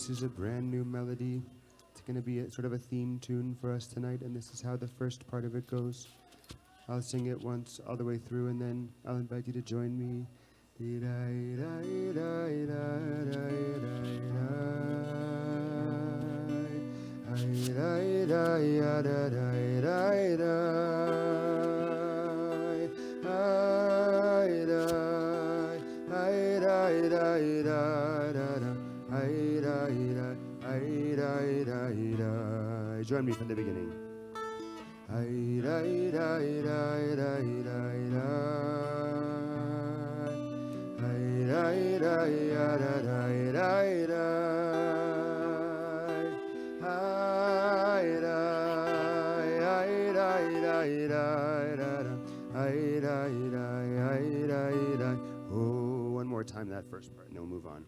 This is a brand new melody. It's going to be sort of a theme tune for us tonight, and this is how the first part of it goes. I'll sing it once all the way through, and then I'll invite you to join me. Join me from the beginning. Oh, one more time that first part, and then we'll move on.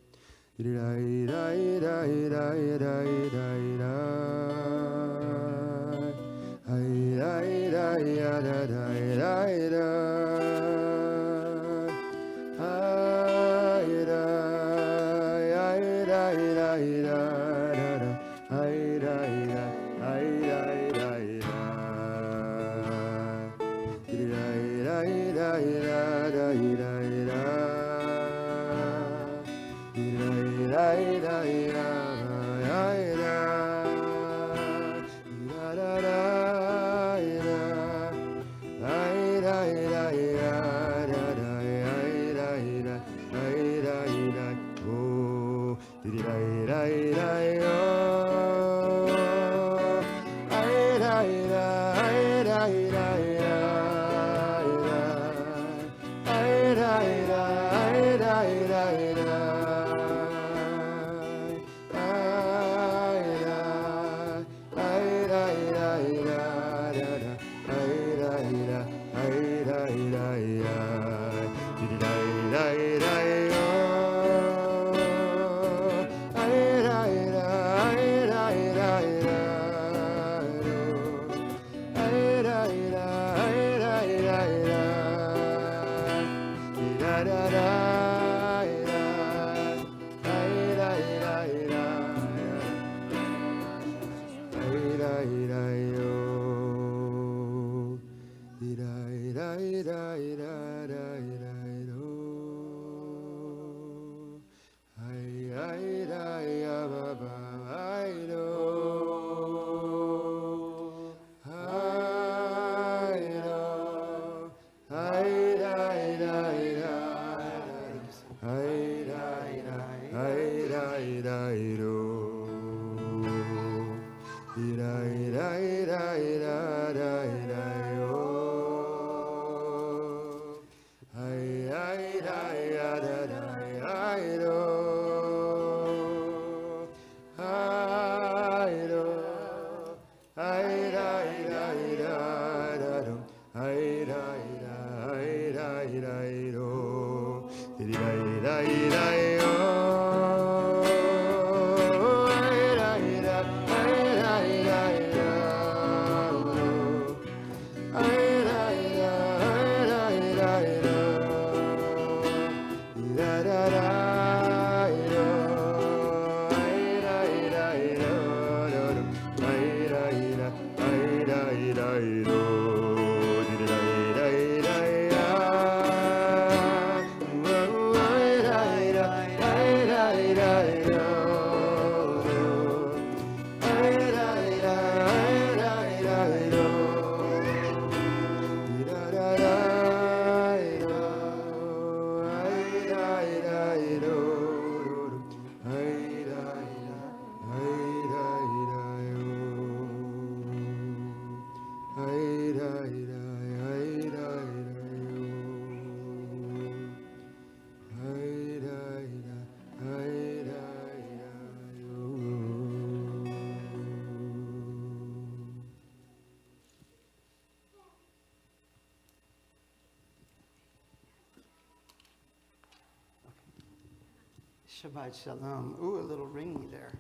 Shabbat Shalom. Ooh, a little ringy there.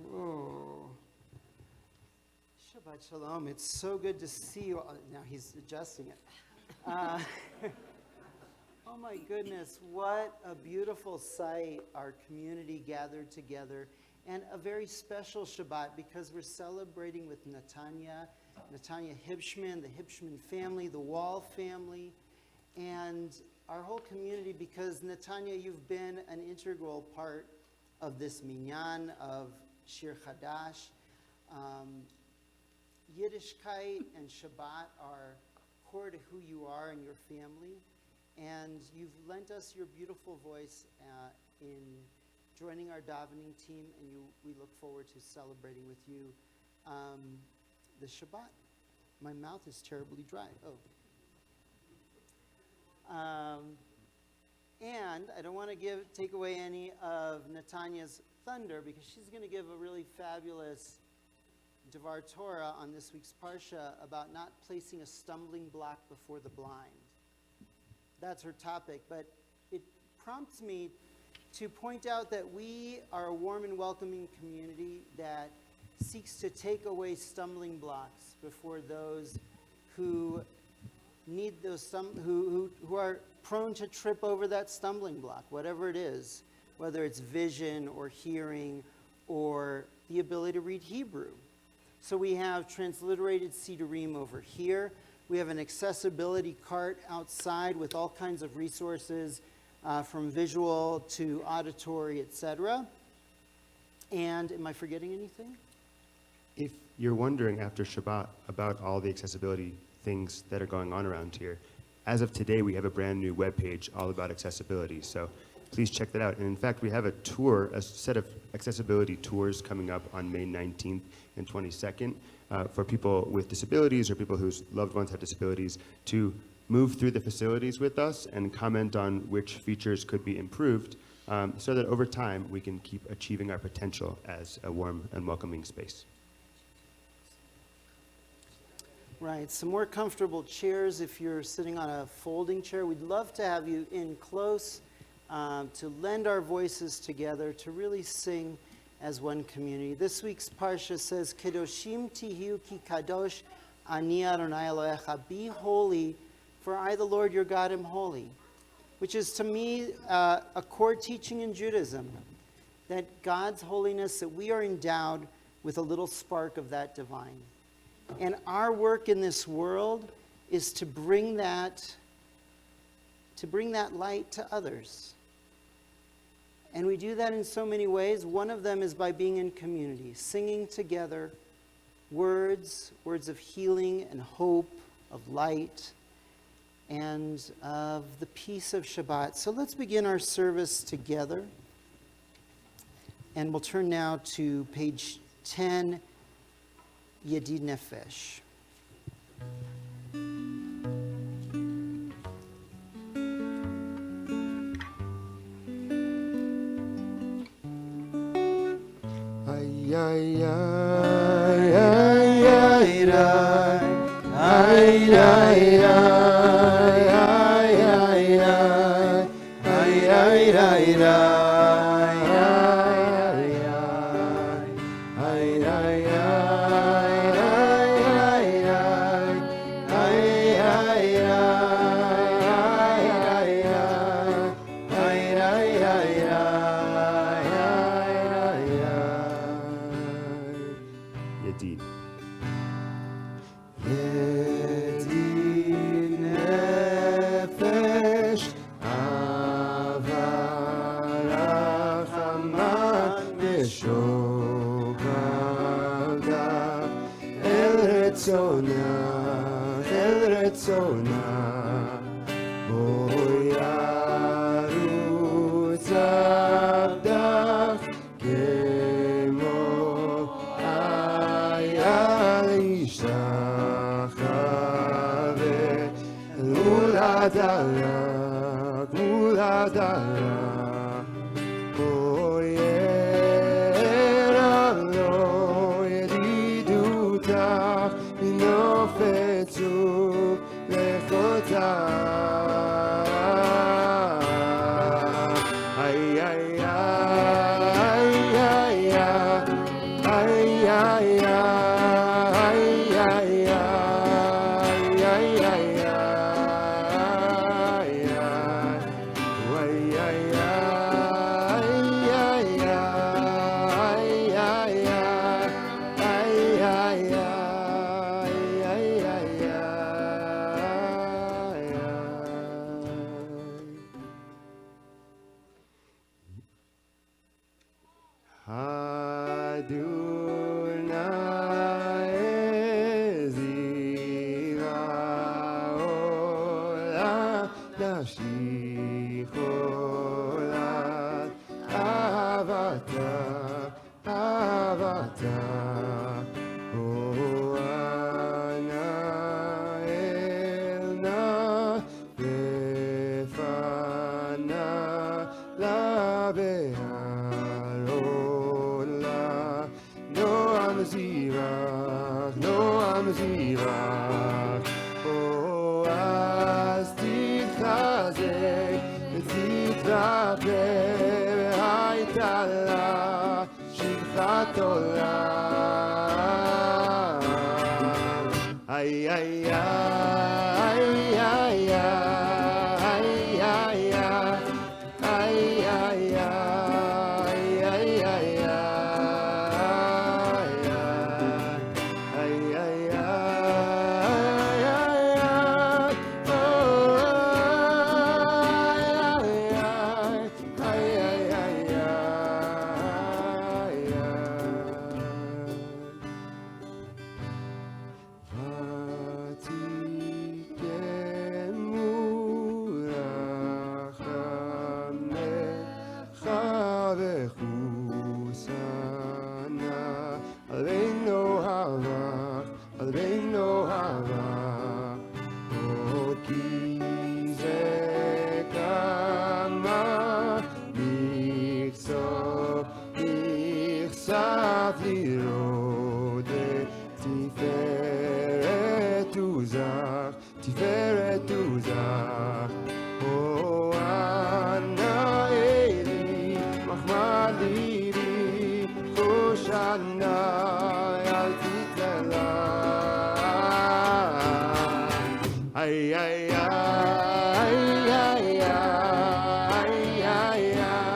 Whoa. Shabbat Shalom. It's so good to see you. Now he's adjusting it. Oh my goodness, what a beautiful sight, our community gathered together. And a very special Shabbat because we're celebrating with Netanya Hibshman, the Hibshman family, the Wall family, and our whole community, because Netanya, you've been an integral part of this minyan, of Shir Chadash. Yiddishkeit and Shabbat are core to who you are and your family, and you've lent us your beautiful voice in joining our davening team, and we look forward to celebrating with you the Shabbat. My mouth is terribly dry. And I don't want to take away any of Netanya's thunder, because she's going to give a really fabulous Devar Torah on this week's Parsha about not placing a stumbling block before the blind. That's her topic, but it prompts me to point out that we are a warm and welcoming community that seeks to take away stumbling blocks before those who need those who are prone to trip over that stumbling block, whatever it is, whether it's vision or hearing or the ability to read Hebrew. So we have transliterated Sidurim over here. We have an accessibility cart outside with all kinds of resources, from visual to auditory, etc. And am I forgetting anything? If you're wondering after Shabbat about all the accessibility things that are going on around here, as of today, we have a brand new webpage all about accessibility. So please check that out. And in fact, we have a tour, a set of accessibility tours coming up on May 19th and 22nd for people with disabilities or people whose loved ones have disabilities to move through the facilities with us and comment on which features could be improved so that over time we can keep achieving our potential as a warm and welcoming space. Right, some more comfortable chairs if you're sitting on a folding chair. We'd love to have you in close to lend our voices together, to really sing as one community. This week's Parsha says, Kedoshim tihu ki kadosh ani Adonai Elohecha. Be holy, for I, the Lord your God, am holy. Which is to me a core teaching in Judaism, that God's holiness, that we are endowed with a little spark of that divine. And our work in this world is to bring that light to others. And we do that in so many ways. One of them is by being in community, singing together words of healing and hope, of light, and of the peace of Shabbat. So let's begin our service together. And we'll turn now to page 10, Yedid Nefesh. Ay, ay, ay, ay, ay, ay, ay, Yedid. Yedid nefesh avarach aman v'shokavda el retzona boyarutz avdach kemo ayal ishtachave uladara oyera lo yedidutach minofetzu lechotach ay ay ay נשיכו אהבתה, אהבתה, אוהנה אלנה, בפנה לה בארון לה, נועם זירך, נועם זירך, אז תתחזק ותתרפא, והייתה לה שבחת עולם. איי איי איי איי איי איי איי איי תפארת וזך, אנה אלי, מחמד ליבי, חושנה, אל תתעלה. איי איי איי איי איי איי איי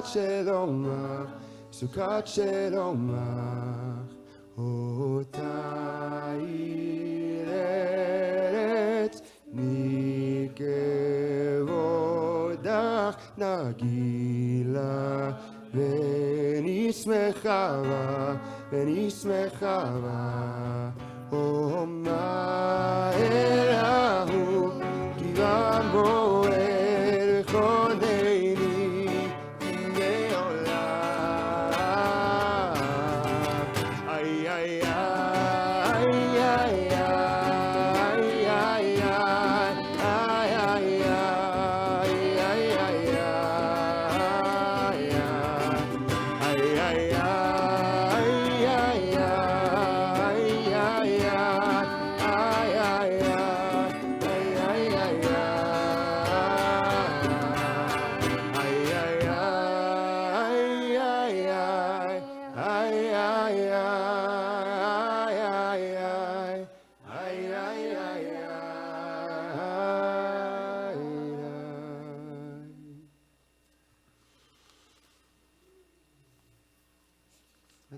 שלומך, סוכת שלומך, אותה עיר ארץ, מכבודך נגילה, ונשמחה בה, ונשמחה בה, אומה אל ההוא, כי במועד וכונני,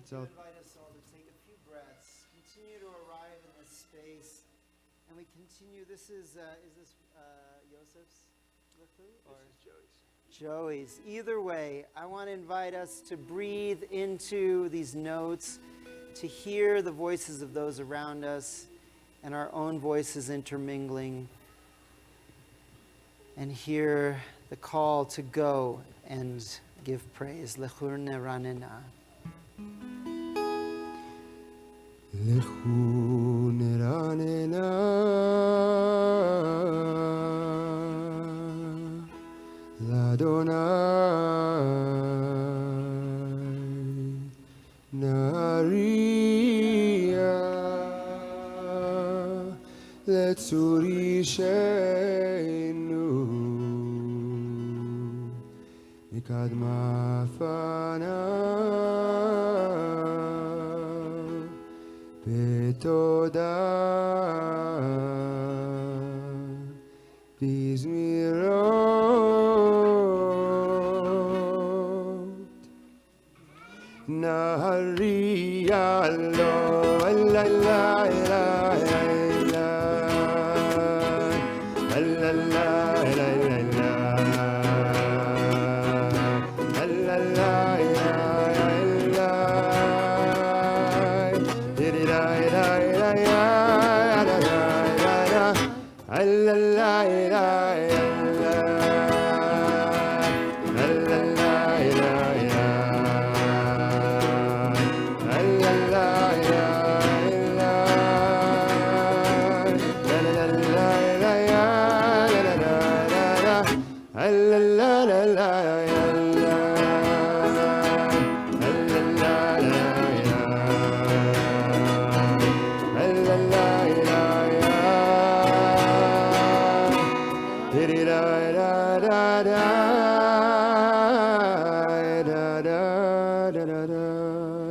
I invite us all to take a few breaths, continue to arrive in this space, and we continue. This is this Yosef's or This is Joey's? Either way, I want to invite us to breathe into these notes, to hear the voices of those around us, and our own voices intermingling, and hear the call to go and give praise. Lechur neranena. לכו נרננה לאדוני, נריע לצור אישנו, מקדמה פניו בתודה בזמירות נהריה לו אלה אלה אלה אלה אלה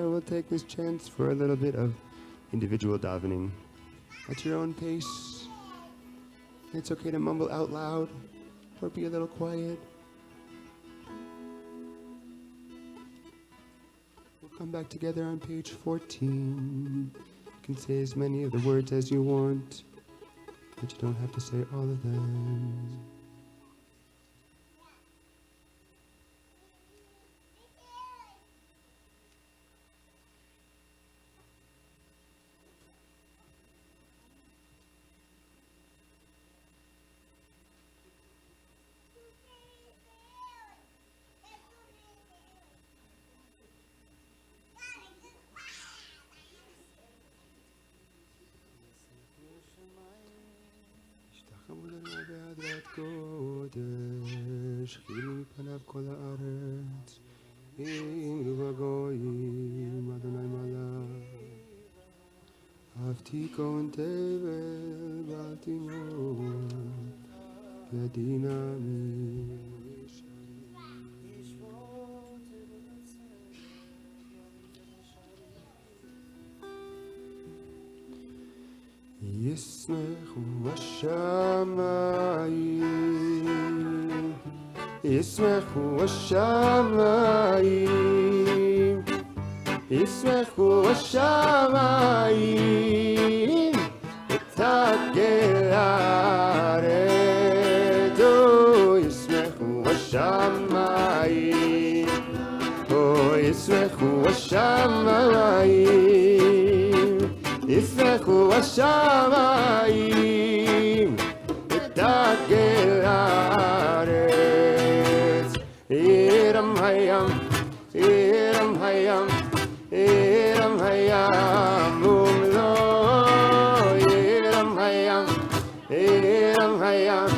We'll take this chance for a little bit of individual davening at your own pace. It's okay to mumble out loud or be a little quiet. We'll come back together on page 14. You can say as many of the words as you want, but you don't have to say all of them. בהדרת קודש, חילי מפניו כל הארץ, אמרו בגויים, אדוני מלך. אהבתי כהן תבל, בל תימור, ידי נעמי. ישמחו השמיים, ישמחו השמיים, ישמחו השמיים, ותגל הארץ, ישמחו השמיים, ישמחו השמיים, ישמחו השמיים, ותגל הארץ. ירם הים, ירם הים, ירם הים ומלואו, ירם הים, ירם הים,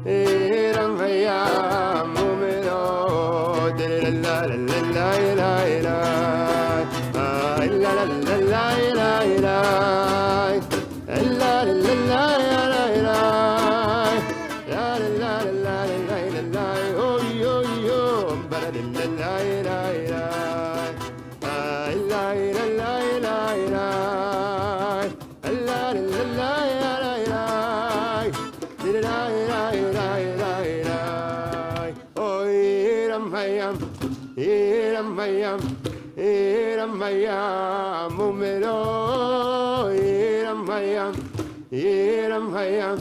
ירם הים ומלואו. דללה לה לה לה לה לה לה לה לה Iram hayam umero, Iram hayam, Iram hayam,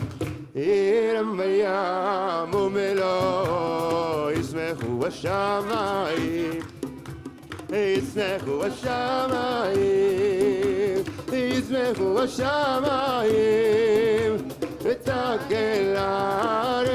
Iram hayam umero. Yismechu hashamayim, Yismechu hashamayim, Yismechu hashamayim, v'tagel haaretz.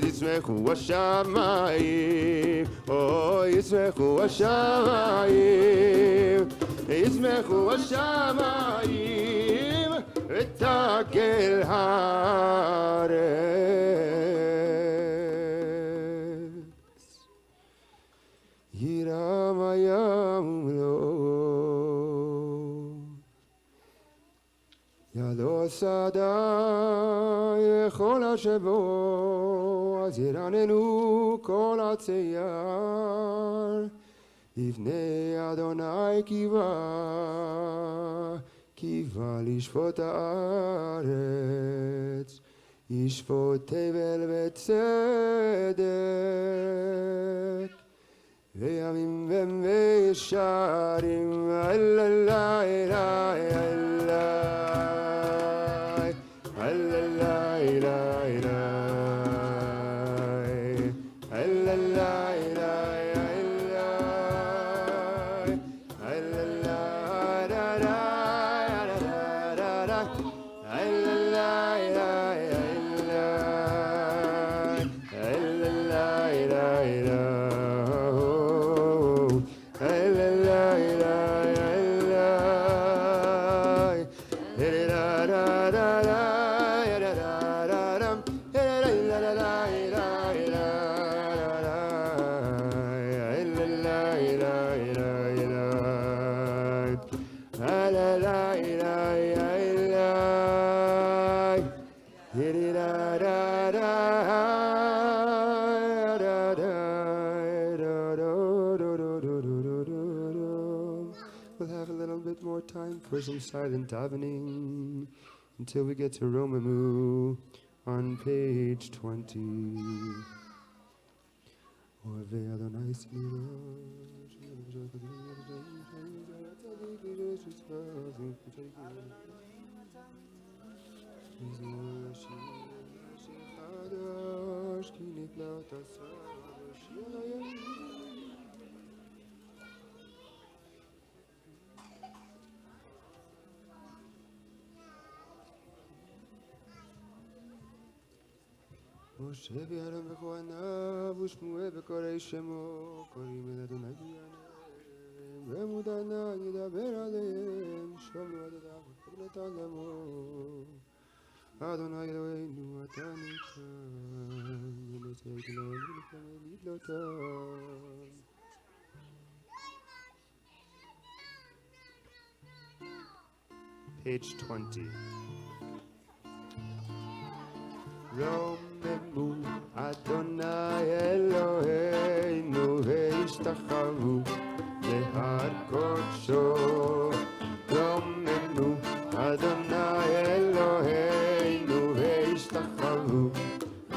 Yismechu hashamayim, oh yismechu hashamayim, yismechu hashamayim, v'tagel haaretz. Yiram hayam lo yado sada yechol hashebo. ירננו כל הצייר, לפני אדוני קיווה, כי בא לשפוט הארץ, ישפוט תבל וצדק, וימים וישרים, אללי, אללי, אללי, אללי, We'll have a little bit more time for some silent davening until we get to Romemu on page 20. משה ויעלם וכהניו ושמואל וקוראי שמו קוראים אל אדוני ויענם ועמוד ענן ידבר עליהם שומנו עד אליו ונתן למו אדוני אלוהינו אתה ניתן ונצא גלוי ולפני לדלותם. Page 20. רוממו אדוני אלוהינו והשתחוו להר קודשו. רוממו אדוני אלוהינו והשתחוו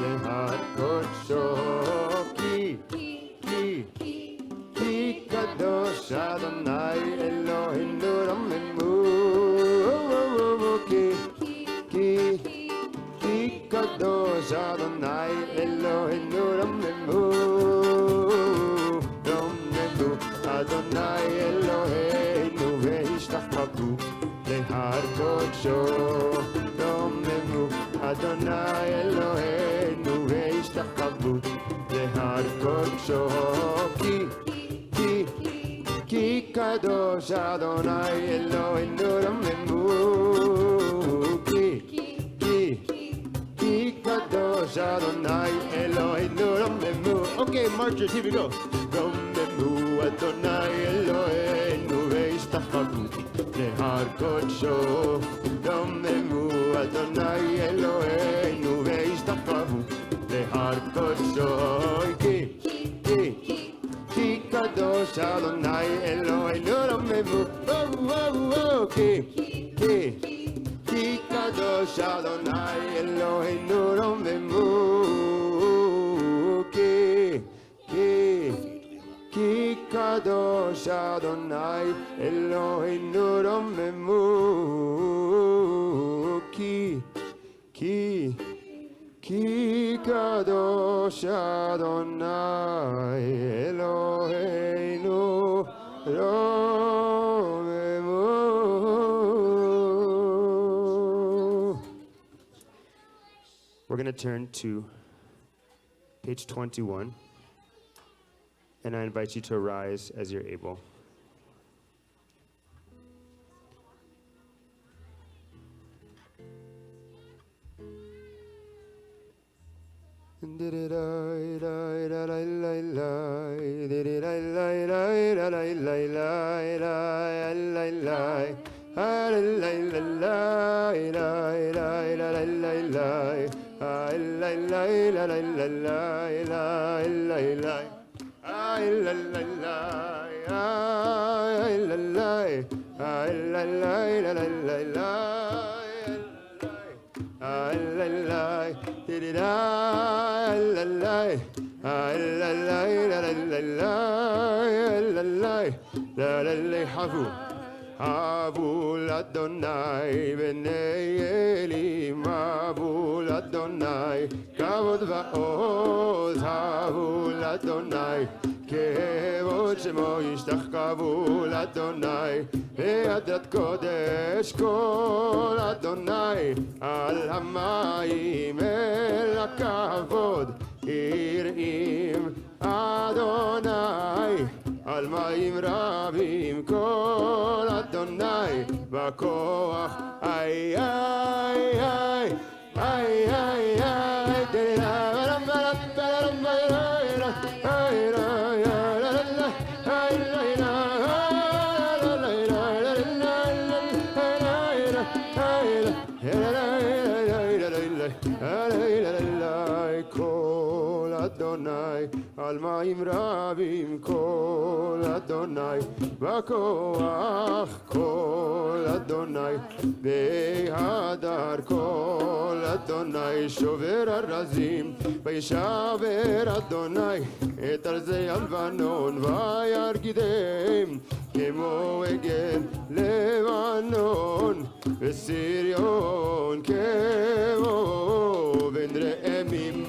להר קודשו. כי קדוש אדוני אלוהינו רוממו. קדוש אדוני אלוהינו רוממו. רוממו אדוני אלוהינו והשתחוו להר קודשו. רוממו אדוני אלוהינו והשתחוו להר קודשו. כי קדוש אדוני אלוהינו רוממו. Kadosh Adonai Eloheinu Romemu. Okay, marchers, here we go. Romemu Adonai Eloheinu ve'ishtachvavu lehar kodsho. Romemu Adonai Eloheinu ve'ishtachvavu lehar kodsho. Ki Kadosh Adonai Eloheinu Romemu. Ki Kadosh Adonai Eloheinu Romemu. Ki Kadosh Adonai Eloheinu Romemu. Ki Kadosh Adonai Eloheinu Romemu. We're going to turn to page 21, and I invite you to rise as you're able. Avul Adonai b'nei Elim, Avul Adonai kavod va'oz, Avul Adonai kevod shemo yishtach, Avul Adonai be'adrat kodesh kol Adonai al hamayim el hakavod yir'im Adonai על מים רבים כל אדוני בכוח איי איי איי איי איי איי כל אדוני על מים רבים כל אדוני בכוח כל אדוני בהדר כל אדוני שובר ארזים וישבר אדוני את ארזי הלבנון וירגידם כמו עגל לבנון וסיריון כמו בן ראמים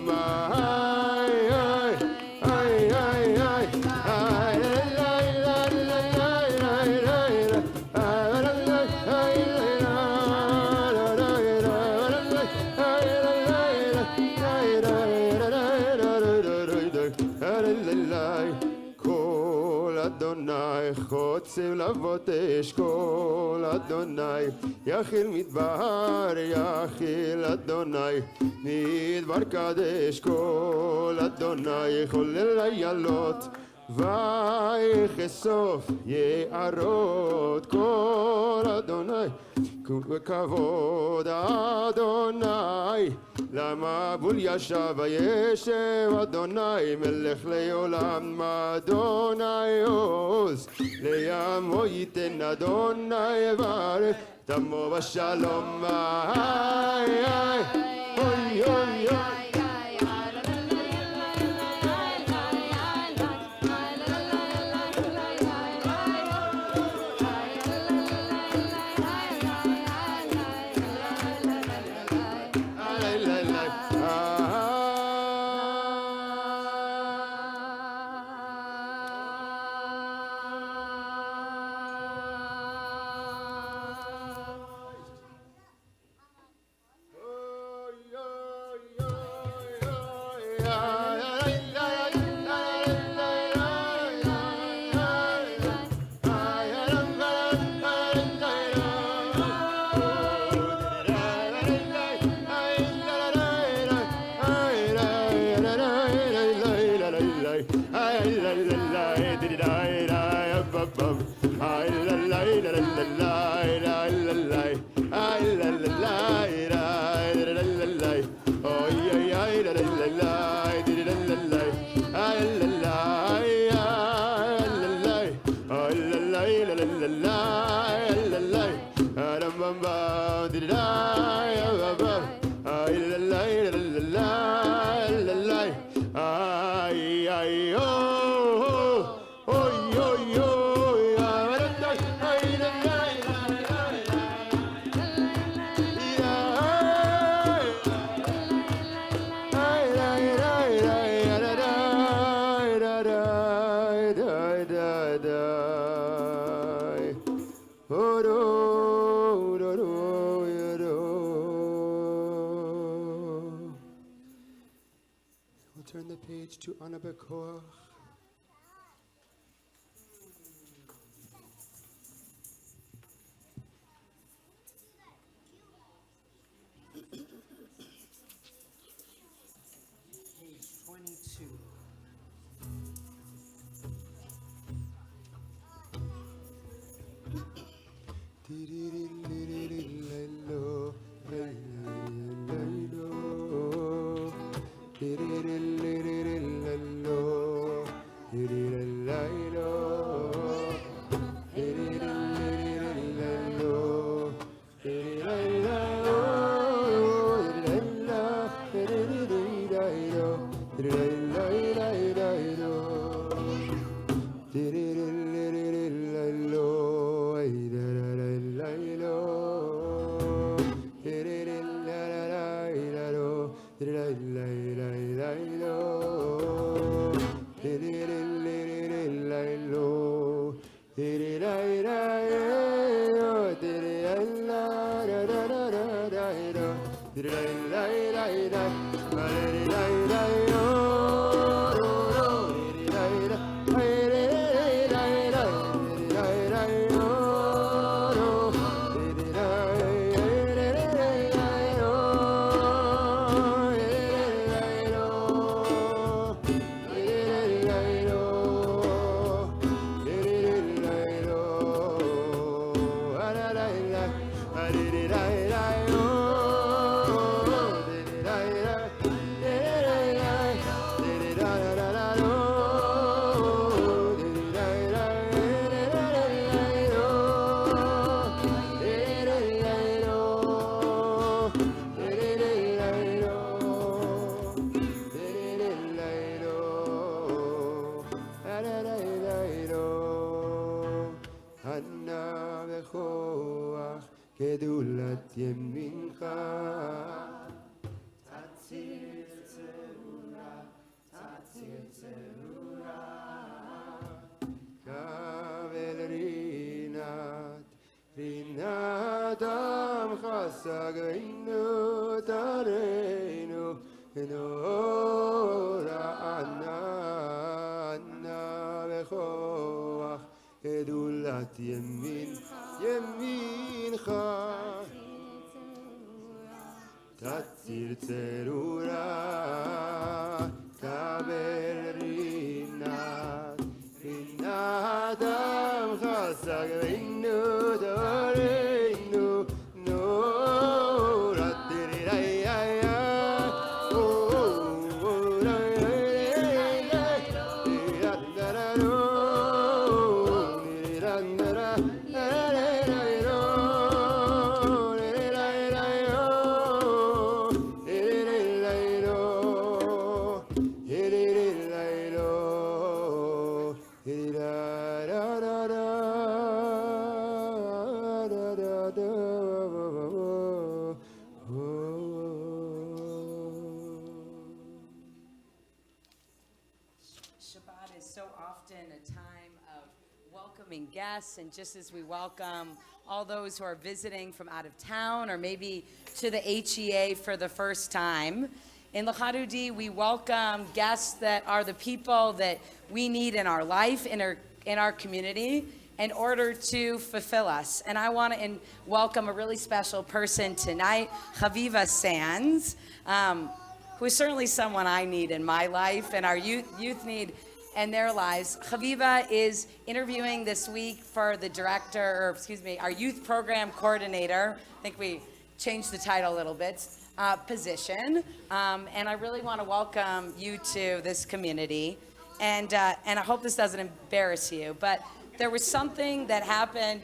חוצב לבות אש כל אדוני יחיל מדבר יחיל אדוני מדבר קדש כל אדוני חולל איילות ויחשוף יערות כל אדוני וכבוד אדוני למבול ישב וישב אדוני מלך לעולם אדוני עוז לימו ייתן אדוני יברך תמו בשלום איי איי אוי אוי אוי Turn the page to Anabekor. Page 22. Adam chasaginu tareinu enora anana bechoach edulat yemincha tatzir tzerura kaber rinat Adam chasaginu tareinu nora tirirayaya Shabbat is so often a time of welcoming guests, and just as we welcome all those who are visiting from out of town or maybe to the HEA for the first time, in L'Chadodi we welcome guests that are the people that we need in our life, in our community, in order to fulfill us. And I want to welcome a really special person tonight, Chaviva Sands, who is certainly someone I need in my life and our youth need in their lives. Chaviva is interviewing this week for the our youth program coordinator. I think we changed the title a little bit, position. And I really want to welcome you to this community. And I hope this doesn't embarrass you, but there was something that happened.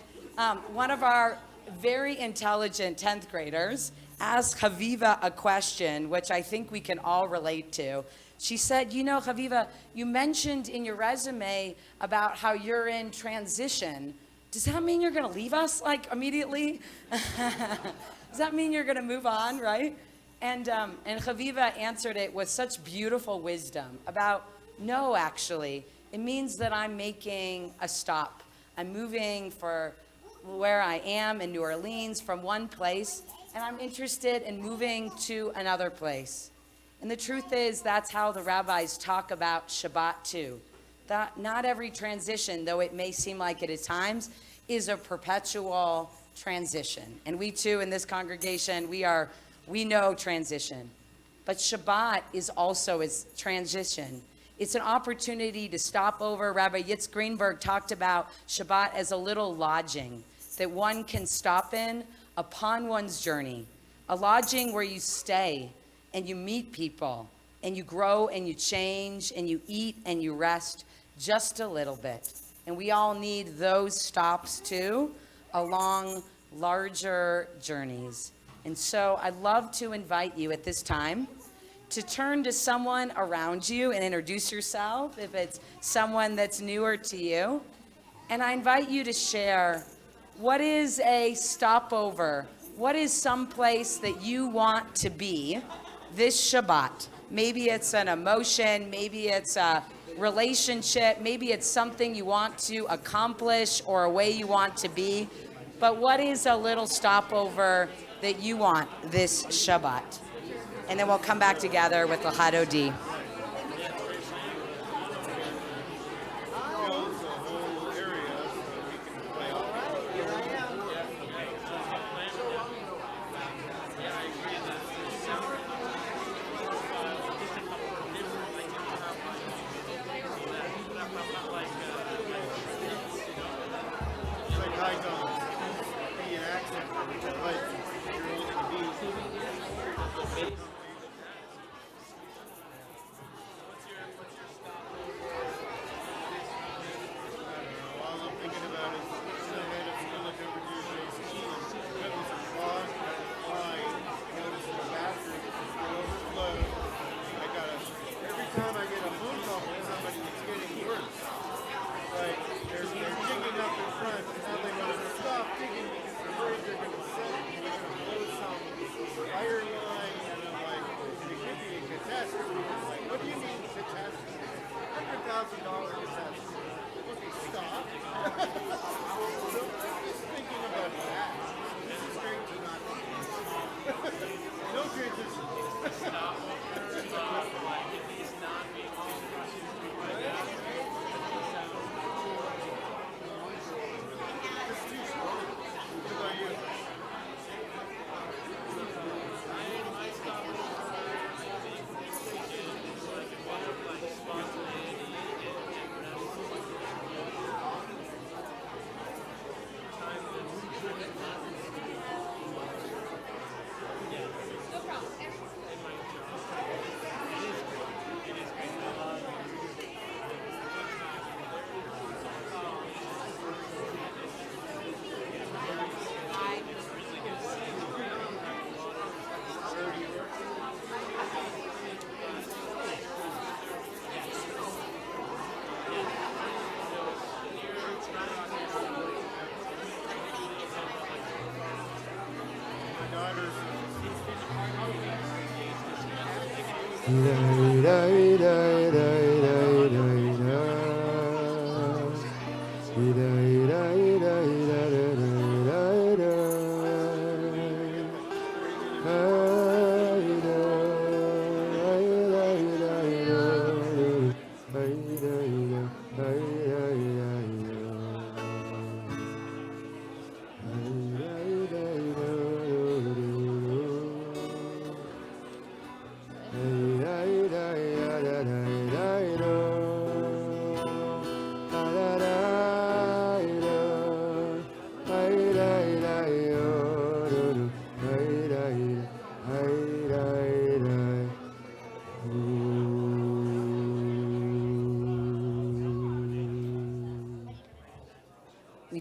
One of our very intelligent 10th graders asked Chaviva a question, which I think we can all relate to. She said, you know, Chaviva, you mentioned in your resume about how you're in transition. Does that mean you're going to leave us, like, immediately? Does that mean you're going to move on, right? And Chaviva answered it with such beautiful wisdom about, no, actually. It means that I'm making a stop. I'm moving for where I am in New Orleans from one place, and I'm interested in moving to another place. And the truth is, that's how the rabbis talk about Shabbat too. That not every transition, though it may seem like it at times, is a perpetual transition. And we too in this congregation, we know transition. But Shabbat is also its transition. It's an opportunity to stop over. Rabbi Yitz Greenberg talked about Shabbat as a little lodging that one can stop in upon one's journey. A lodging where you stay and you meet people and you grow and you change and you eat and you rest just a little bit. And we all need those stops too along larger journeys. And so I'd love to invite you at this time to turn to someone around you and introduce yourself if it's someone that's newer to you. And I invite you to share, what is a stopover? What is some place that you want to be this Shabbat? Maybe it's an emotion, maybe it's a relationship, maybe it's something you want to accomplish or a way you want to be. But what is a little stopover that you want this Shabbat? And then we'll come back together with L'Chadodi.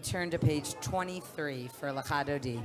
We turn to page 23 for Lachado D.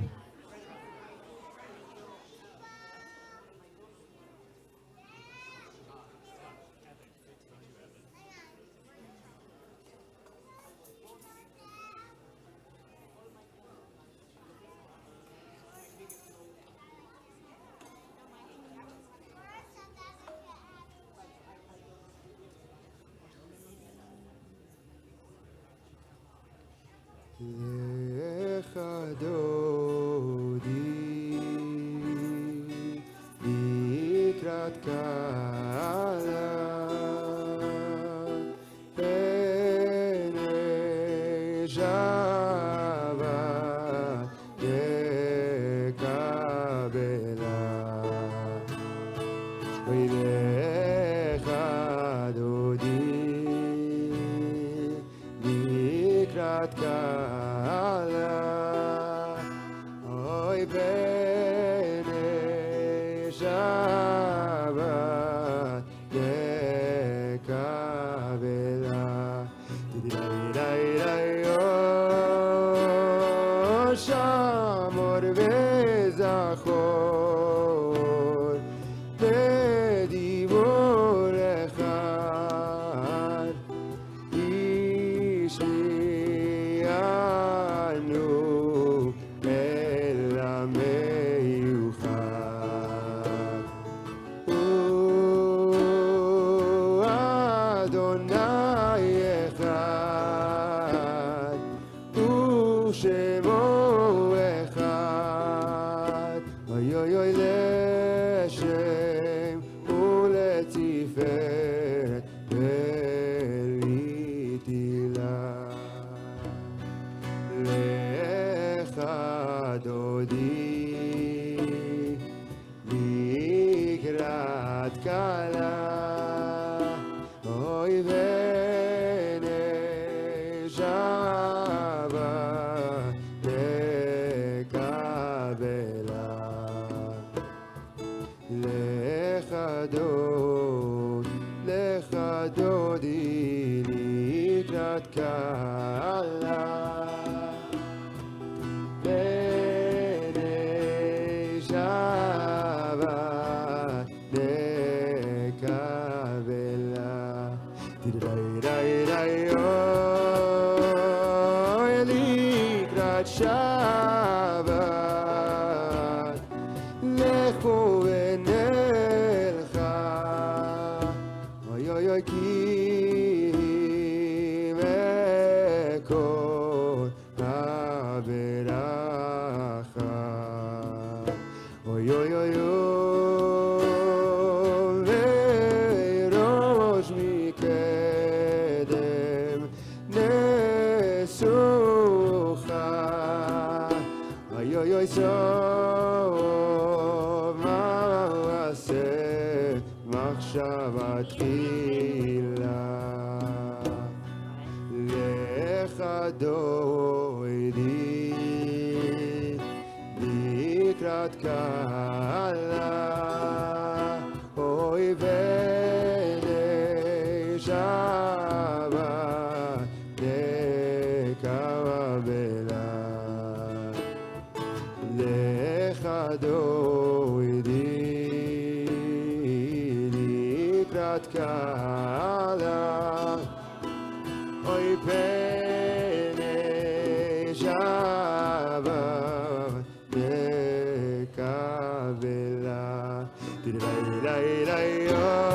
Lay, lay, lay, oh.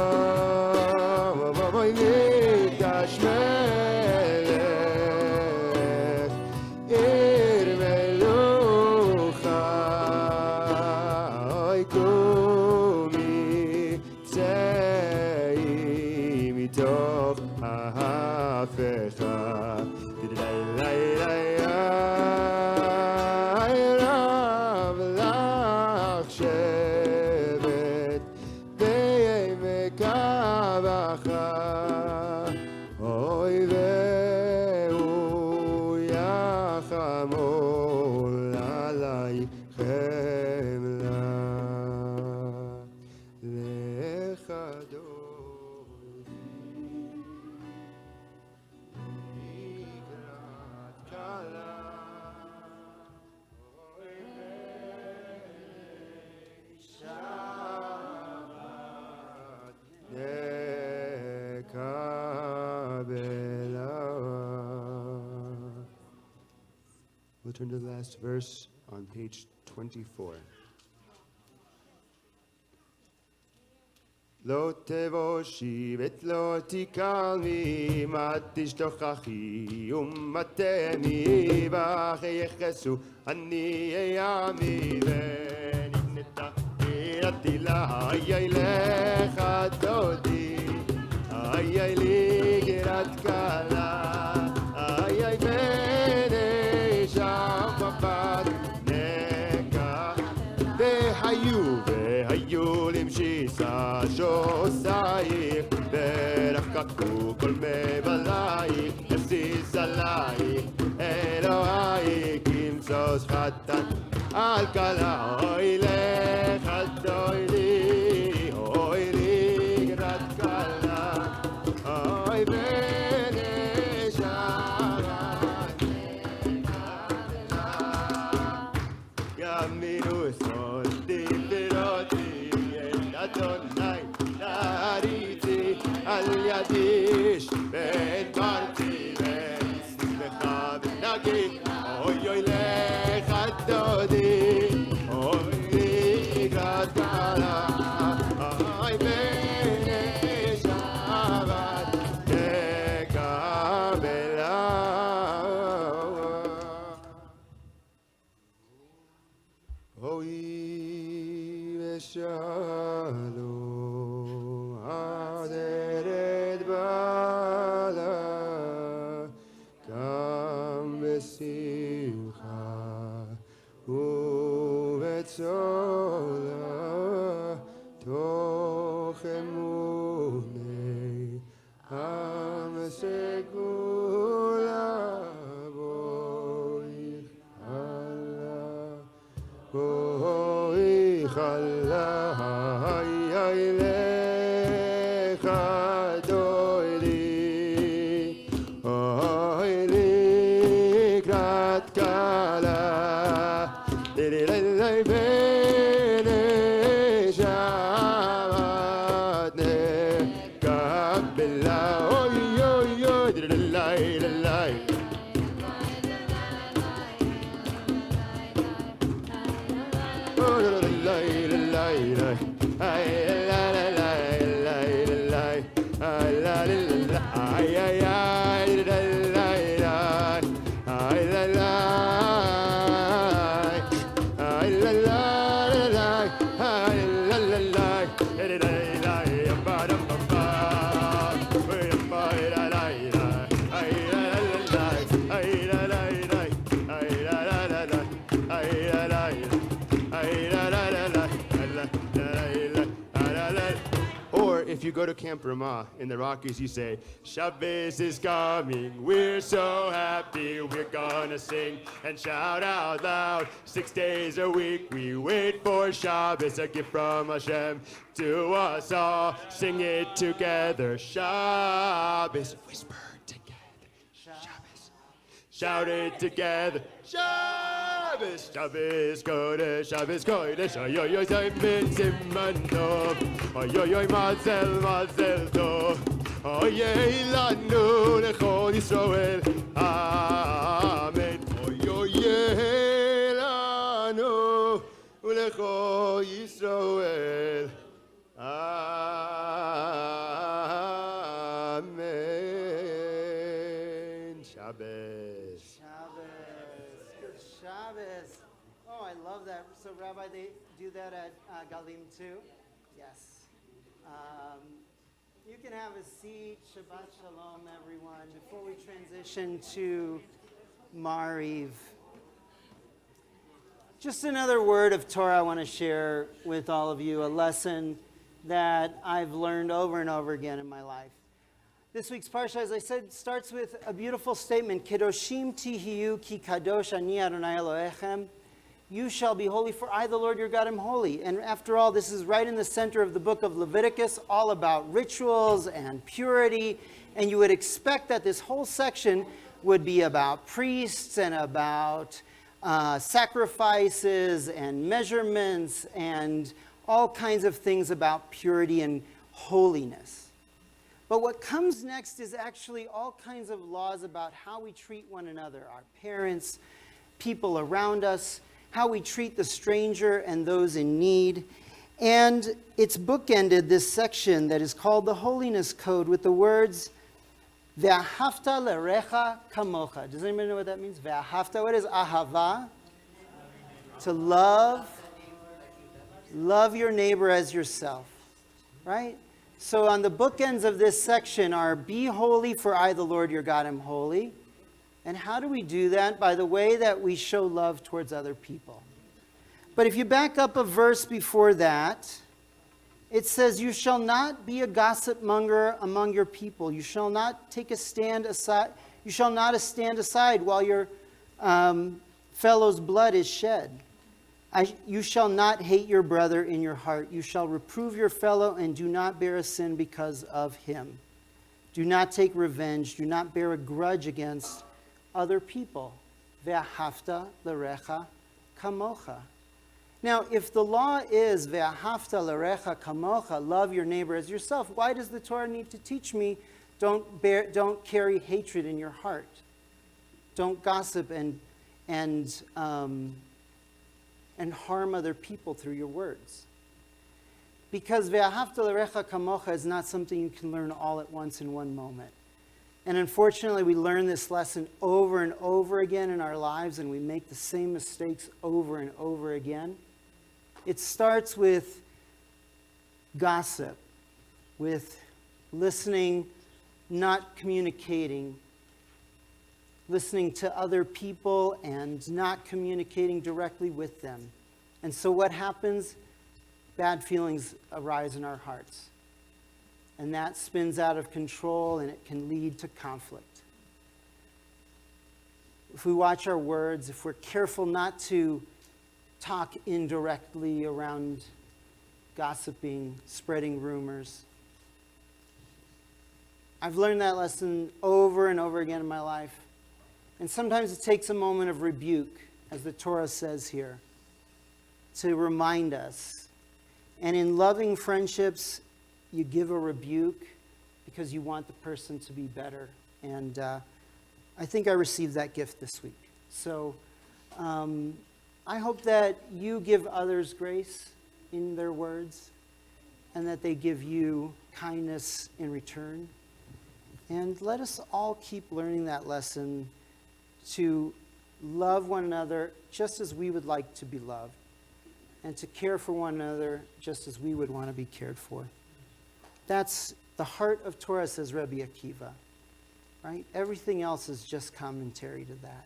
הפכה. רב לך שבט בעמק הבכה, אויביהו יחמול עלי חמלה. לך דודי לקראת כלה, We'll turn to the last verse on page 24. לא תבושי ולא תקלמי, מה תשתוכחי ומתני, ויחסו אני עמי ונבנתה עירתי לה. איי לך דודי, איי לי גרת כלה, איי בני שם מבט נקה. והיו למשיסה שוסייך, ורחקו כל מבלייך, יסיס עלייך אלוהיך, כמסוס חתן על כלה. אוי לך דודי, אוי לי גרת כלה, אוי בני שבת נקלה. ימינו סולתי פירותי את אדוני נעריתי, על ידיש ונברתי ונשמחה ונגיד. אוי אוי לך דודי, אוי לי גרת כלה, אוי בני שבת נקבלה. אוי ושלום עדרת בעלה, גם בשמחה ובצולה, תוך אמוני עם סגולה. בואי חלה, בואי חלה, איי לך דודי, אוי לקראת כלה. לילי בני שבת נקבלה. אוי אוי אוי לילי לילי. Or if you go to Camp Ramah in the Rockies, you say, Shabbos is coming, we're so happy, we're gonna sing and shout out loud. 6 days a week we wait for Shabbos, a gift from Hashem to us all. Sing it together, Shabbos. Whisper together, Shabbos. Shout it together, Shabbos. Shabbos Kodesh, Shabbos Kodesh. Oy oy oy, Simon Simon Tov. Oy oy oy, Mazel Mazel Tov. Oy oy lanu lechol Yisrael. Amen. Oy oy lanu lechol Yisrael. Amen. Shabbos. Shabbos. Good Shabbos. Oh, I love that. So, Rabbi, they do that at Galim too? Yes. You can have a seat. Shabbat Shalom, everyone. Before we transition to Mariv, just another word of Torah I want to share with all of you, a lesson that I've learned over and over again in my life. This week's parsha, as I said, starts with a beautiful statement, Kedoshim tihiyu ki kadosh ani Adonai Elohechem. You shall be holy, for I, the Lord your God, am holy. And after all, this is right in the center of the book of Leviticus, all about rituals and purity. And you would expect that this whole section would be about priests and about sacrifices and measurements and all kinds of things about purity and holiness. But what comes next is actually all kinds of laws about how we treat one another, our parents, people around us, how we treat the stranger and those in need. And it's bookended, this section that is called the Holiness Code, with the words, Ve'ahavta lerecha kamocha. Does anybody know what that means? Ve'ahavta, what is ahava? To love your neighbor as yourself, right? So on the bookends of this section are, be holy, for I, the Lord your God, am holy. And how do we do that? By the way that we show love towards other people. But if you back up a verse before that, it says, you shall not be a gossip monger among your people. You shall not take a stand aside. You shall not stand aside while your fellow's blood is shed. You shall not hate your brother in your heart. You shall reprove your fellow and do not bear a sin because of him. Do not take revenge. Do not bear a grudge against other people. Ve'ahavta l'recha kamocha. Now, if the law is ve'ahavta l'recha kamocha, love your neighbor as yourself, why does the Torah need to teach me don't carry hatred in your heart? Don't gossip and harm other people through your words. Because ve'ahavta l'recha kamocha is not something you can learn all at once in one moment. And unfortunately, we learn this lesson over and over again in our lives, and we make the same mistakes over and over again. It starts with gossip, with listening, not communicating, listening to other people and not communicating directly with them. And so what happens? Bad feelings arise in our hearts. And that spins out of control, and it can lead to conflict. If we watch our words, if we're careful not to talk indirectly around gossiping, spreading rumors. I've learned that lesson over and over again in my life. And sometimes it takes a moment of rebuke, as the Torah says here, to remind us. And in loving friendships, you give a rebuke because you want the person to be better. And I think I received that gift this week. So I hope that you give others grace in their words and that they give you kindness in return. And let us all keep learning that lesson to love one another just as we would like to be loved, and to care for one another just as we would want to be cared for. That's the heart of Torah, says Rabbi Akiva, right? Everything else is just commentary to that.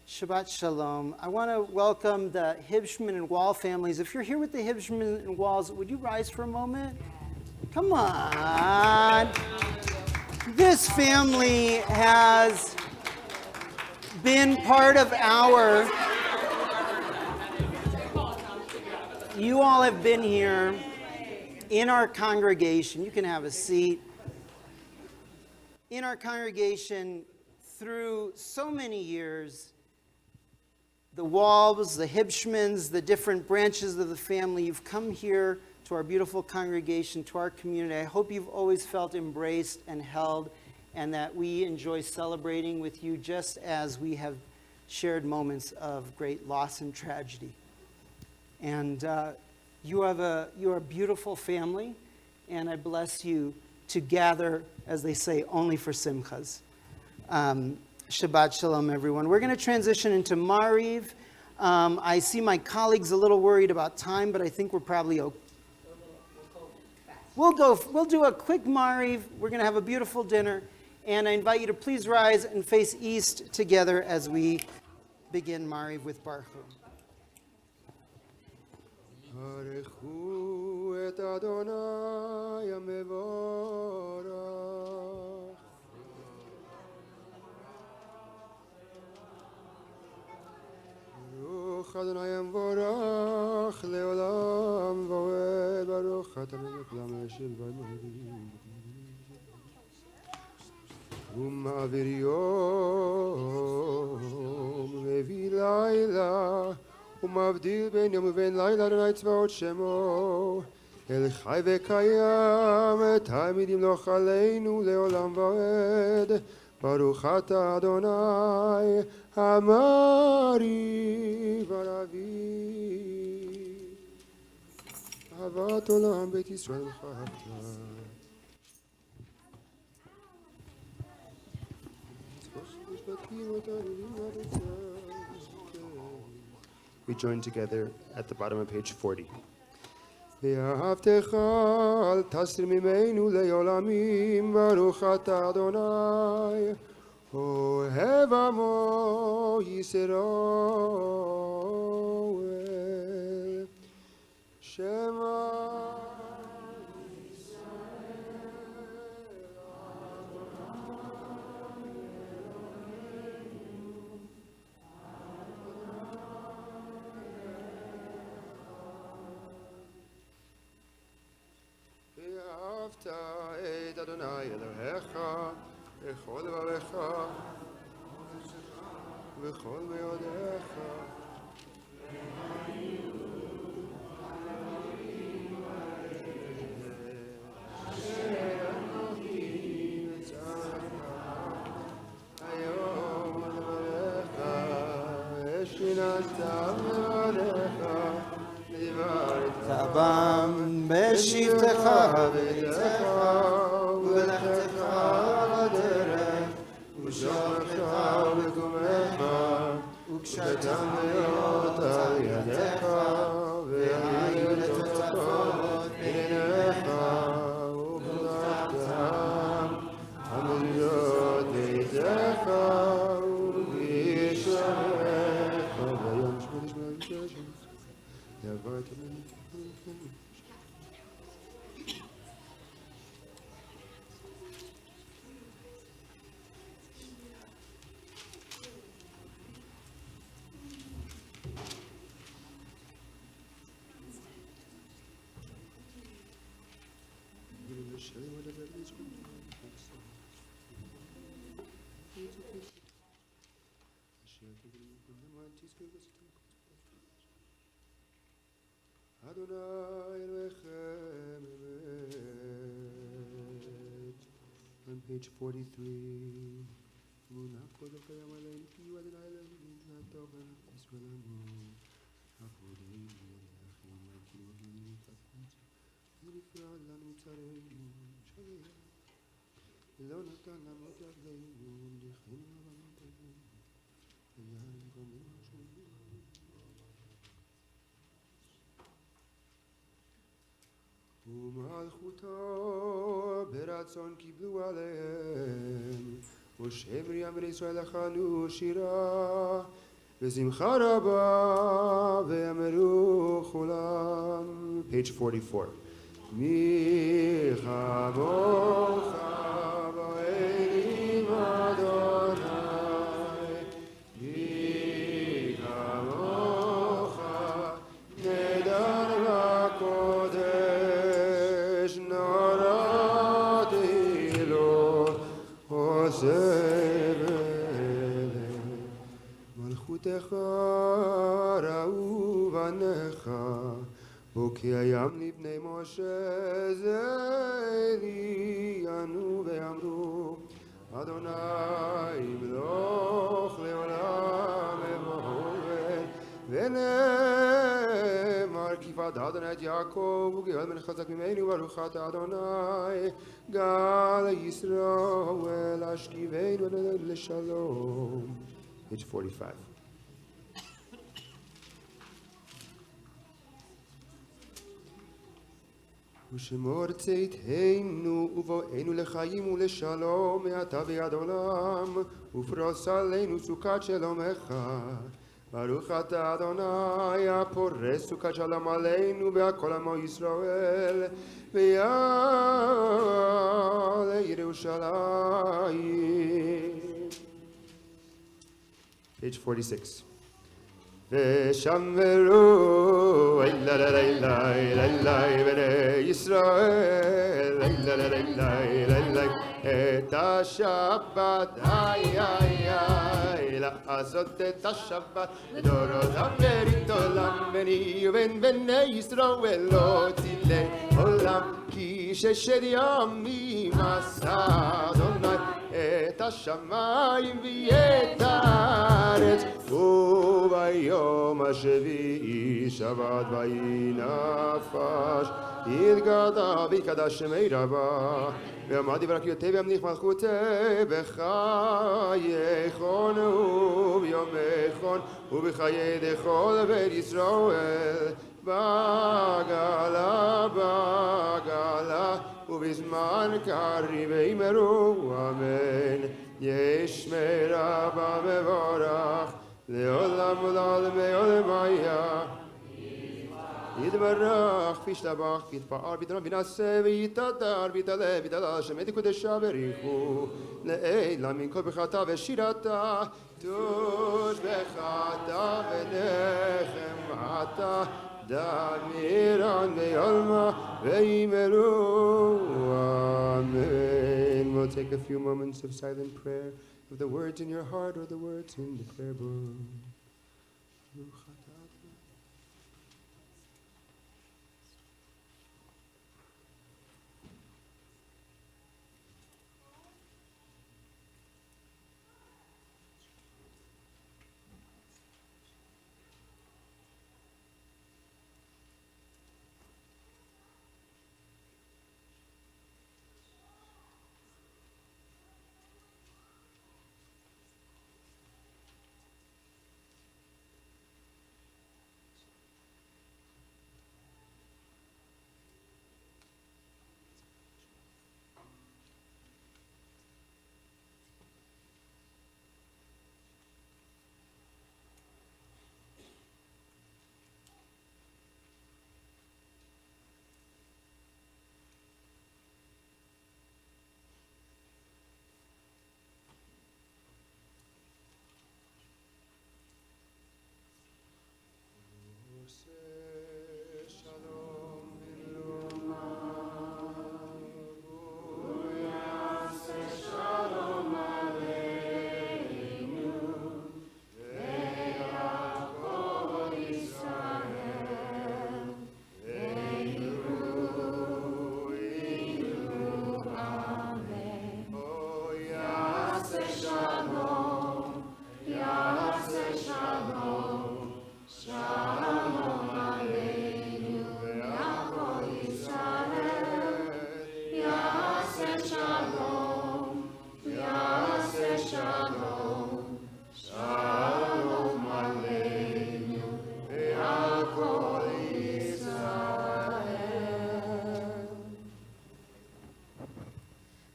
Shabbat Shalom. I want to welcome the Hibshman and Wall families. If you're here with the Hibshman and Walls, would you rise for a moment? Come on. This family has been part of our... You all have been here in our congregation. You can have a seat. In our congregation through so many years. The Walls, the Hibshmans, the different branches of the family, you've come here to our beautiful congregation, to our community. I hope you've always felt embraced and held, and that we enjoy celebrating with you just as we have shared moments of great loss and tragedy. And you are a beautiful family, and I bless you to gather, as they say, only for simchas. Shabbat Shalom, everyone. We're going to transition into Mariv. I see my colleagues a little worried about time, but I think we're probably okay. We'll do a quick Mariv. We're going to have a beautiful dinner. And I invite you to please rise and face east together as we begin Mariv with Baruch Hu. Baruchu et Adonai HaMevorach. Baruch Adonai HaMevorach leolam vaed. Baruch Ata Melech Olam Yeshil v'Amorim. Uma'avir yom ve'vi layla. ומבדיל בין יום ובין לילה אדוני צבאות שמו אל חי וקיים תמיד ימלוך עלינו לעולם ועד ברוך אתה אדוני המעריב ערבי אהבת עולם בית ישראל וחבת We join together at the bottom of page 40. ואהבתך אל תסר ממנו לעולמים ברוך אתה אדוני אוהב עמו ישראל שמע ואהבת את אדוני אלוהיך בכל לבבך ובכל מאודיך היום לבבך ושיננתם לבבך בם בשבתך וביתך ובלכתך בדרך ובשוכבך ובקומך וקשרתם להיות על ידיך והיו לטוטפות בעיניך ובלכתם המליות ביתך ובישמך ביום שמונה Adonai Elohechem Emet. On page 43. Munach kodol kayam alein ki hu Adonai Elohim natochen Yisrael amo. Avodei Melechim Malkim Agim Tafkut. Nifrad lanu tzareinu Shalei. Lo natan lanu yavleinu Lichenu avanot avim. V'yarim gomim hashmim. ומלכותו ברצון קיבלו עליהם ושם מרים בני ישראל לחנו שירה ושמחה רבה ואמרו כולם page 44 מי כמוך באלים אדוני מי כמוך נדר בקודש נורתי לו עוזב אליהם מלכותך ראו בניך בוקי הים לבני משה זה לי ענו ואמרו אדוני ימלוך לעולם אמור ונאמר כי פדה אדוני את יעקב וגאל בן חזק ממנו ברוך אתה אדוני גל ישראל השכיבנו לשלום. Page 45. ושמור צאתנו ובואנו לחיים ולשלום מעתה ועד עולם ופרוס עלינו סוכת שלומך ברוך אתה אדוני הפורס סוכת שלום עלינו והכל עמו ישראל ויעלה ירושלים. Page 46. ושמרו בני ישראל את השבת לעשות את השבת לדורות ברית עולם ביני ובין בני ישראל לא תדלה עולם כי ששת ימים עשה אדוני את השמיים ואת הארץ וביום השביעי שבת ויהי נפש יתגדע ויקדש שמי רבה ועמד ברכיותי וימליך מלכותי בחייכון וביומכון ובחיי דכל בית ישראל בגלה ובזמן קריב אמרו אמן ישמרה במבורך לעולם ולעולם היה יתברך וישתבח ויתפאר ויתרום וינשא ויתהדר ויתעלה ויתעלה שמי קודשה בריחו לעילה מן כל ברכתה ושירתה תושבחתה ונחמתה דמירן ויולמה וימרו amen. We'll take a few moments of silent prayer of the words in your heart or the words in the prayer book.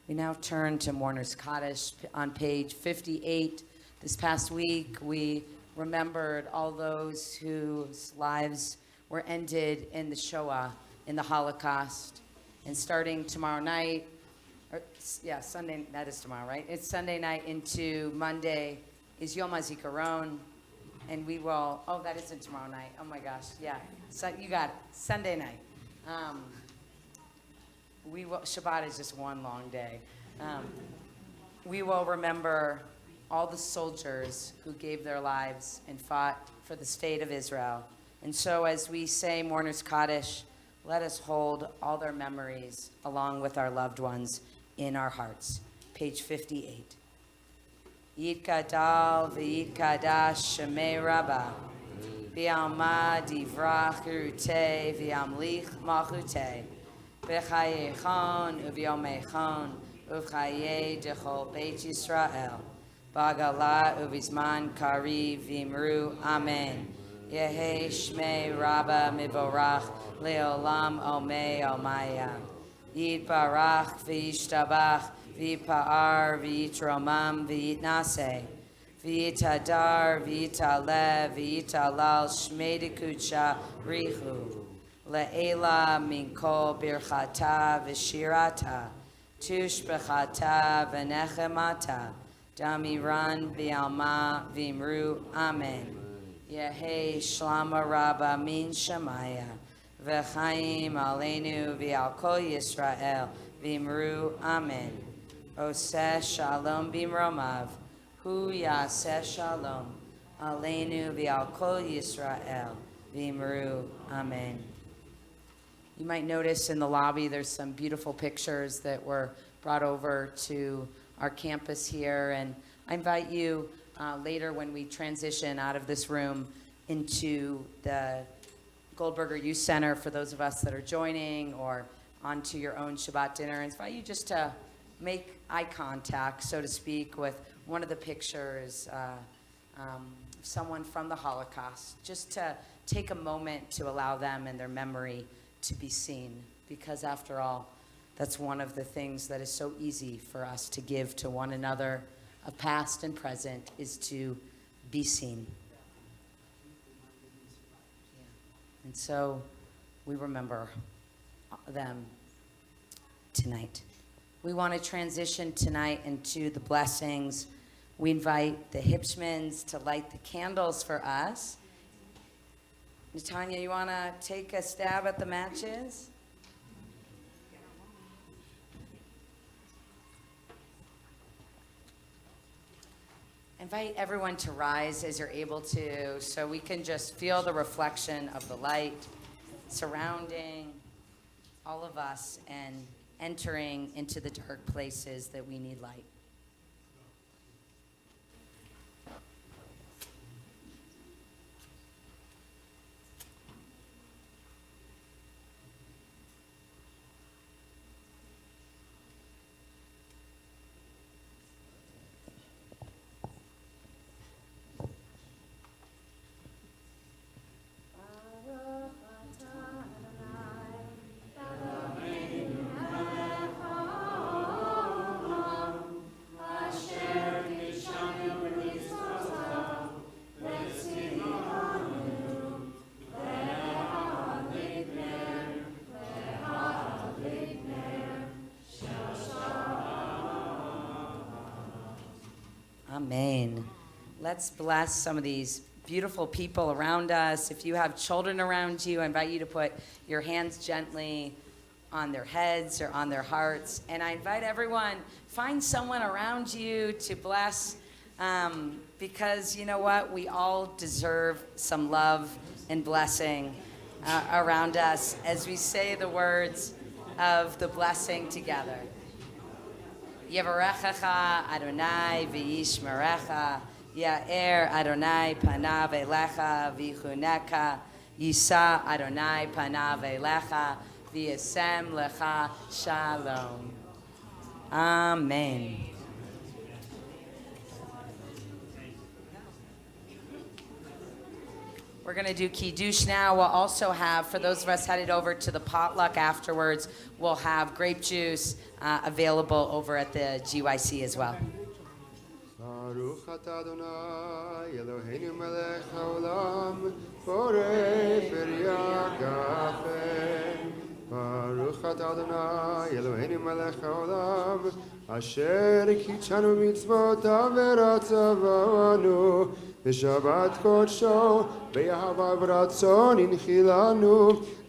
We now turn to Mourner's Kaddish on page 58. This past week, we remembered all those whose lives were ended in the Shoah, in the Holocaust. And starting tomorrow night, Sunday, that is tomorrow, right? It's Sunday night into Monday is Yom HaZikaron. And we will, that isn't tomorrow night. Oh my gosh, yeah. So you got it, Sunday night. Shabbat is just one long day. We will remember all the soldiers who gave their lives and fought for the state of Israel. And so as we say Mourner's Kaddish, let us hold all their memories along with our loved ones in our hearts. Page 58. Yitkadal v'yitkadash shemei Rabbah v'yalma divrach gerutei v'yamlich malchutei v'chayechon uvyomechon uvchaye dechol Beit Yisrael b'agala uvizman kari v'imru amen. Yehi Shmei Rabba Mivorach Leolam Omei Omaya. Yitbarach v'yishtabach v'yipa'ar v'yitromam v'yitnaseh. V'yitadar v'yitalev v'yitalal shmei dekucha rihu. Le'ela minko birchata v'shirata. Tushbechata v'nechemata. Damiran v'alma v'imru amen. Yehi shlama rabba min shamaya. V'chaim aleinu v'al kol Yisrael v'imru amen. Oseh shalom b'mromav. Hu yaseh shalom aleinu v'al kol Yisrael v'imru amen. You might notice in the lobby there's some beautiful pictures that were brought over to our campus here, and I invite you later when we transition out of this room into the Goldberger Youth Center, for those of us that are joining, or onto your own Shabbat dinner, I invite you just to make eye contact, so to speak, with one of the pictures, someone from the Holocaust, just to take a moment to allow them and their memory to be seen, because after all, that's one of the things that is so easy for us to give to one another, of past and present, is to be seen. And so we remember them tonight. We want to transition tonight into the blessings. We invite the Hipschmans to light the candles for us. Natanya, you want to take a stab at the matches? Invite everyone to rise as you're able to, so we can just feel the reflection of the light surrounding all of us and entering into the dark places that we need light. Amen. Let's bless some of these beautiful people around us. If you have children around you, I invite you to put your hands gently on their heads or on their hearts. And I invite everyone, find someone around you to bless, because you know what? We all deserve some love and blessing around us as we say the words of the blessing together. Yevarechecha Adonai v'yishmerecha, Ya'er Adonai panav elecha v'yichuneka, Yisa Adonai panav elecha v'yasem lecha shalom. Amen. We're going to do Kiddush now. We'll also have, for those of us headed over to the potluck afterwards, we'll have grape juice available over at the GYC as well. Baruch atah Adonai Eloheinu melech haolam borei beria gafen. Baruch atah Adonai Eloheinu melech haolam asher kitshanu mitzvotav v'ratzavanu v'shabbat kodsho v'yahava v'ratzon inchilanu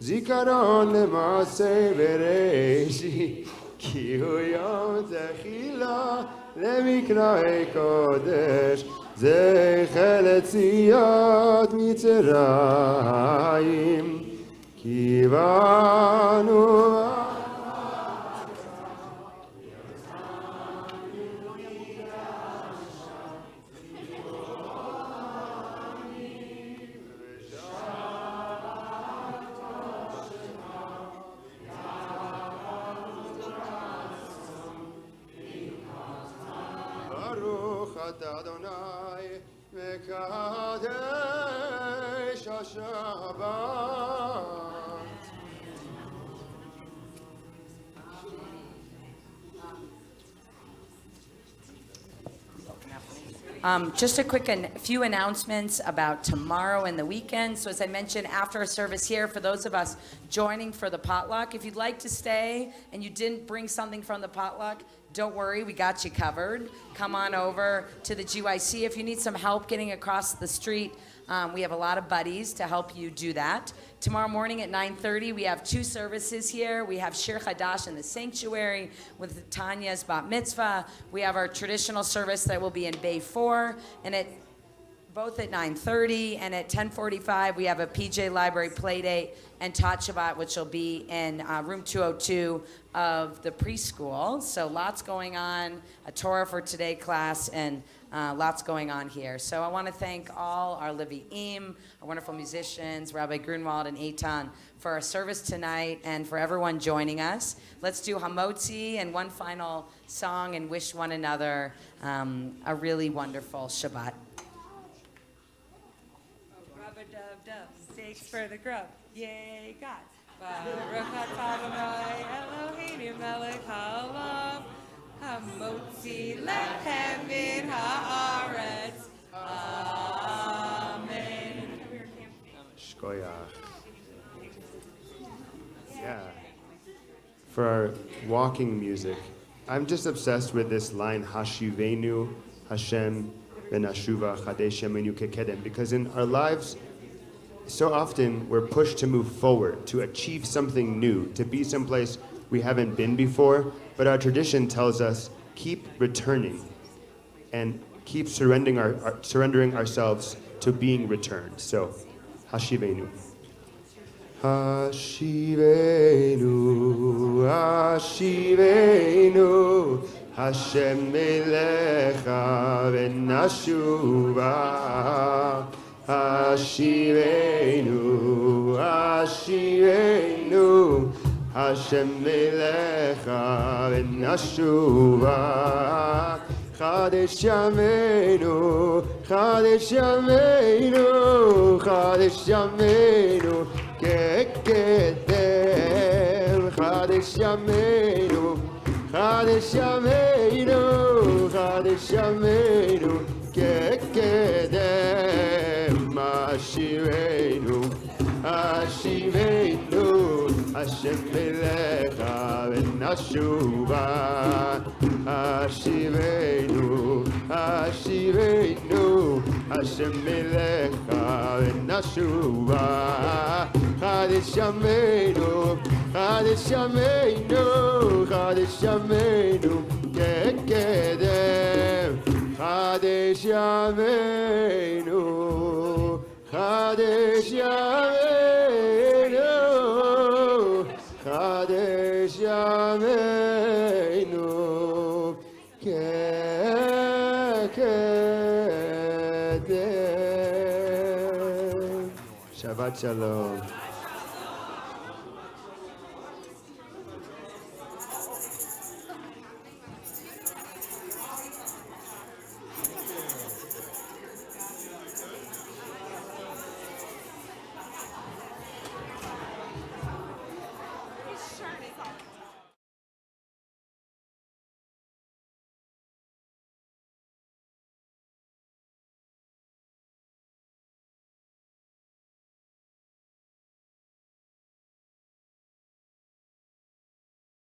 zikaron lemaseh v'reishi ki hu yom techila למקראי קודש זכר ליציאת מצרים כי באנו Adonai Mekadesh HaShabbat. Just a few announcements about tomorrow and the weekend. So as I mentioned, after our service here, for those of us joining for the potluck, if you'd like to stay and you didn't bring something from the potluck, don't worry, we got you covered. Come on over to the GYC. If you need some help getting across the street, we have a lot of buddies to help you do that. Tomorrow morning at 9:30, we have 2 services here. We have Shir Chadash in the sanctuary with Tanya's Bat Mitzvah. We have our traditional service that will be in Bay 4, and both at 9:30 and at 10:45, we have a PJ Library Playdate and Tot Shabbat, which will be in room 202 of the preschool. So lots going on, a Torah for Today class, and lots going on here. So I want to thank all our Levi'im, our wonderful musicians, Rabbi Grunwald and Eitan, for our service tonight and for everyone joining us. Let's do Hamotzi and one final song and wish one another a really wonderful Shabbat. Rub-a-dub-dub, steaks for the grub, yay God. Baruch atah Adonai Eloheinu melech haolam, hamotzi lechem min haaretz. Amen. Shkoyach. Yeah. For our walking music, I'm just obsessed with this line, Hashivenu Hashem Benashuva Chadesh Yemenu Kekedem, because in our lives, so often we're pushed to move forward, to achieve something new, to be someplace we haven't been before, but our tradition tells us keep returning and keep surrendering ourselves to being returned. So, Hashivenu. Hashivenu, Hashivenu, Hashem Melecha V'Nashuva. Hashivenu, Hashivenu, Hashem Melecha V'Nashuva. Chadesh Yameinu, Chadesh Yameinu, Chadesh Yameinu, Kekedem. Chadesh Yameinu, Chadesh Yameinu, Chadesh Yameinu, Kekedem. Ashivenu, Ashivenu, Hashem Melecha V'Nashuva. Ashivenu, Ashivenu, Hashem Melecha V'Nashuva. Chadesh Yameinu, Chadesh Yameinu, Chadesh Yameinu, Kekedem. Chadesh Yameinu, Chadesh Yameinu, Chadesh Yameinu, Kekedem. Shabbat Shalom.